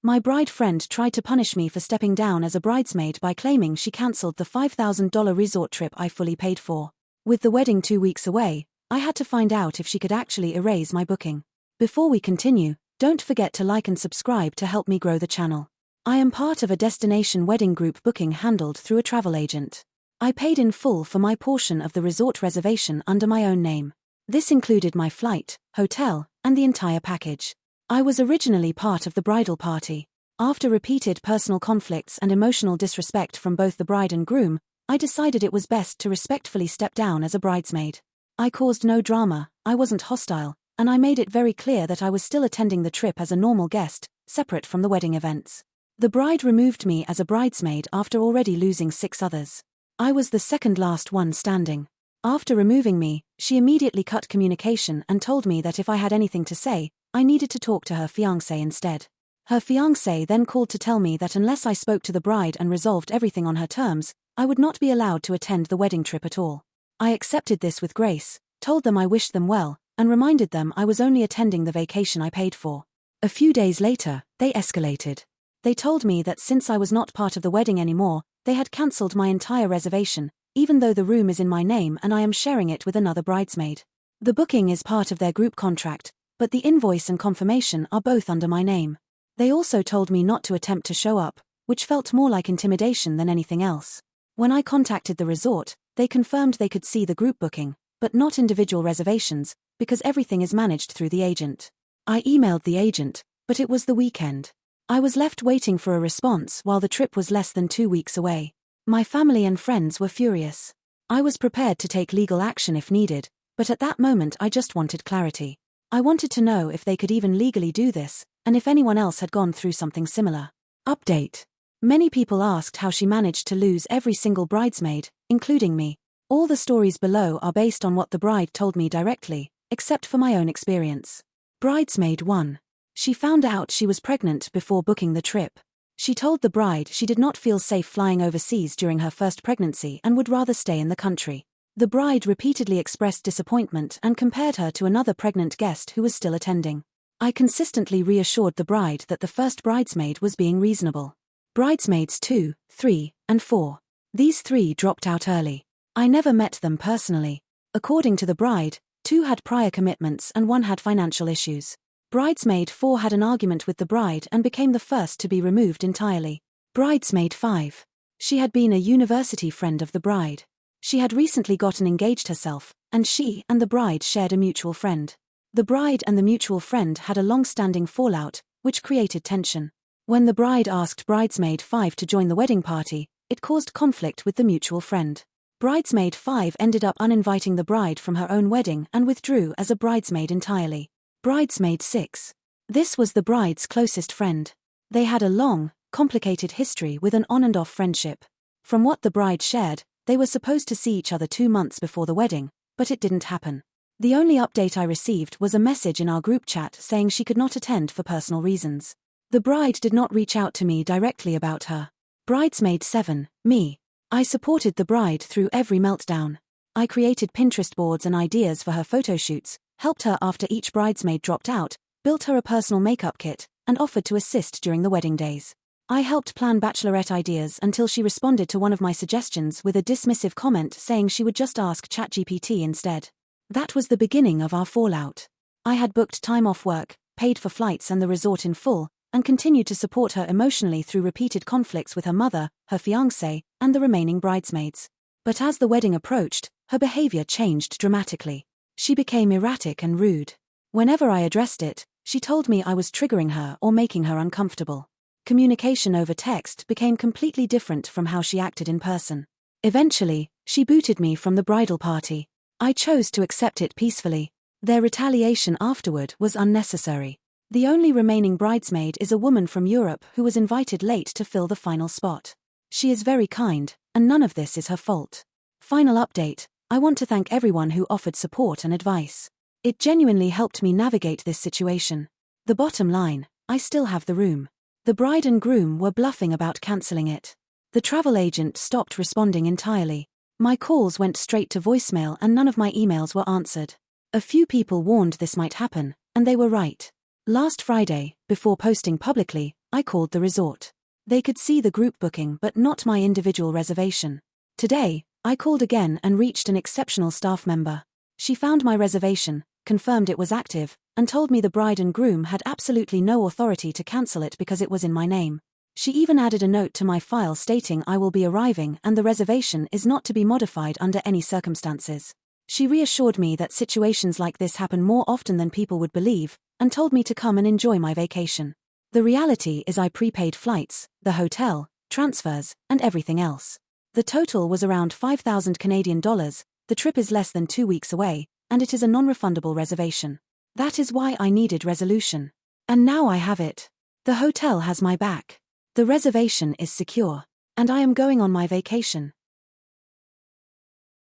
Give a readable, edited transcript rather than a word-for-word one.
My bride friend tried to punish me for stepping down as a bridesmaid by claiming she cancelled the $5,000 resort trip I fully paid for. With the wedding 2 weeks away, I had to find out if she could actually erase my booking. Before we continue, don't forget to like and subscribe to help me grow the channel. I am part of a destination wedding group booking handled through a travel agent. I paid in full for my portion of the resort reservation under my own name. This included my flight, hotel, and the entire package. I was originally part of the bridal party. After repeated personal conflicts and emotional disrespect from both the bride and groom, I decided it was best to respectfully step down as a bridesmaid. I caused no drama, I wasn't hostile, and I made it very clear that I was still attending the trip as a normal guest, separate from the wedding events. The bride removed me as a bridesmaid after already losing 6 others. I was the second last one standing. After removing me, she immediately cut communication and told me that if I had anything to say, I needed to talk to her fiancé instead. Her fiancé then called to tell me that unless I spoke to the bride and resolved everything on her terms, I would not be allowed to attend the wedding trip at all. I accepted this with grace, told them I wished them well, and reminded them I was only attending the vacation I paid for. A few days later, they escalated. They told me that since I was not part of the wedding anymore, they had cancelled my entire reservation, even though the room is in my name and I am sharing it with another bridesmaid. The booking is part of their group contract, but the invoice and confirmation are both under my name. They also told me not to attempt to show up, which felt more like intimidation than anything else. When I contacted the resort, they confirmed they could see the group booking, but not individual reservations, because everything is managed through the agent. I emailed the agent, but it was the weekend. I was left waiting for a response while the trip was less than 2 weeks away. My family and friends were furious. I was prepared to take legal action if needed, but at that moment I just wanted clarity. I wanted to know if they could even legally do this, and if anyone else had gone through something similar. Update. Many people asked how she managed to lose every single bridesmaid, including me. All the stories below are based on what the bride told me directly, except for my own experience. Bridesmaid 1. She found out she was pregnant before booking the trip. She told the bride she did not feel safe flying overseas during her first pregnancy and would rather stay in the country. The bride repeatedly expressed disappointment and compared her to another pregnant guest who was still attending. I consistently reassured the bride that the first bridesmaid was being reasonable. Bridesmaids 2, 3, and 4. These 3 dropped out early. I never met them personally. According to the bride, 2 had prior commitments and 1 had financial issues. Bridesmaid 4 had an argument with the bride and became the first to be removed entirely. Bridesmaid 5. She had been a university friend of the bride. She had recently gotten engaged herself, and she and the bride shared a mutual friend. The bride and the mutual friend had a long-standing fallout, which created tension. When the bride asked Bridesmaid 5 to join the wedding party, it caused conflict with the mutual friend. Bridesmaid 5 ended up uninviting the bride from her own wedding and withdrew as a bridesmaid entirely. Bridesmaid 6. This was the bride's closest friend. They had a long, complicated history with an on-and-off friendship. From what the bride shared, they were supposed to see each other 2 months before the wedding, but it didn't happen. The only update I received was a message in our group chat saying she could not attend for personal reasons. The bride did not reach out to me directly about her. Bridesmaid 7, me. I supported the bride through every meltdown. I created Pinterest boards and ideas for her photo shoots, helped her after each bridesmaid dropped out, built her a personal makeup kit, and offered to assist during the wedding days. I helped plan bachelorette ideas until she responded to one of my suggestions with a dismissive comment saying she would just ask ChatGPT instead. That was the beginning of our fallout. I had booked time off work, paid for flights and the resort in full, and continued to support her emotionally through repeated conflicts with her mother, her fiancé, and the remaining bridesmaids. But as the wedding approached, her behavior changed dramatically. She became erratic and rude. Whenever I addressed it, she told me I was triggering her or making her uncomfortable. Communication over text became completely different from how she acted in person. Eventually, she booted me from the bridal party. I chose to accept it peacefully. Their retaliation afterward was unnecessary. The only remaining bridesmaid is a woman from Europe who was invited late to fill the final spot. She is very kind, and none of this is her fault. Final update, I want to thank everyone who offered support and advice. It genuinely helped me navigate this situation. The bottom line, I still have the room. The bride and groom were bluffing about cancelling it. The travel agent stopped responding entirely. My calls went straight to voicemail and none of my emails were answered. A few people warned this might happen, and they were right. Last Friday, before posting publicly, I called the resort. They could see the group booking but not my individual reservation. Today, I called again and reached an exceptional staff member. She found my reservation, confirmed it was active, and told me the bride and groom had absolutely no authority to cancel it because it was in my name. She even added a note to my file stating I will be arriving and the reservation is not to be modified under any circumstances. She reassured me that situations like this happen more often than people would believe, and told me to come and enjoy my vacation. The reality is I prepaid flights, the hotel, transfers, and everything else. The total was around $5,000 Canadian, the trip is less than 2 weeks away, and it is a non-refundable reservation. That is why I needed resolution. And now I have it. The hotel has my back. The reservation is secure. And I am going on my vacation.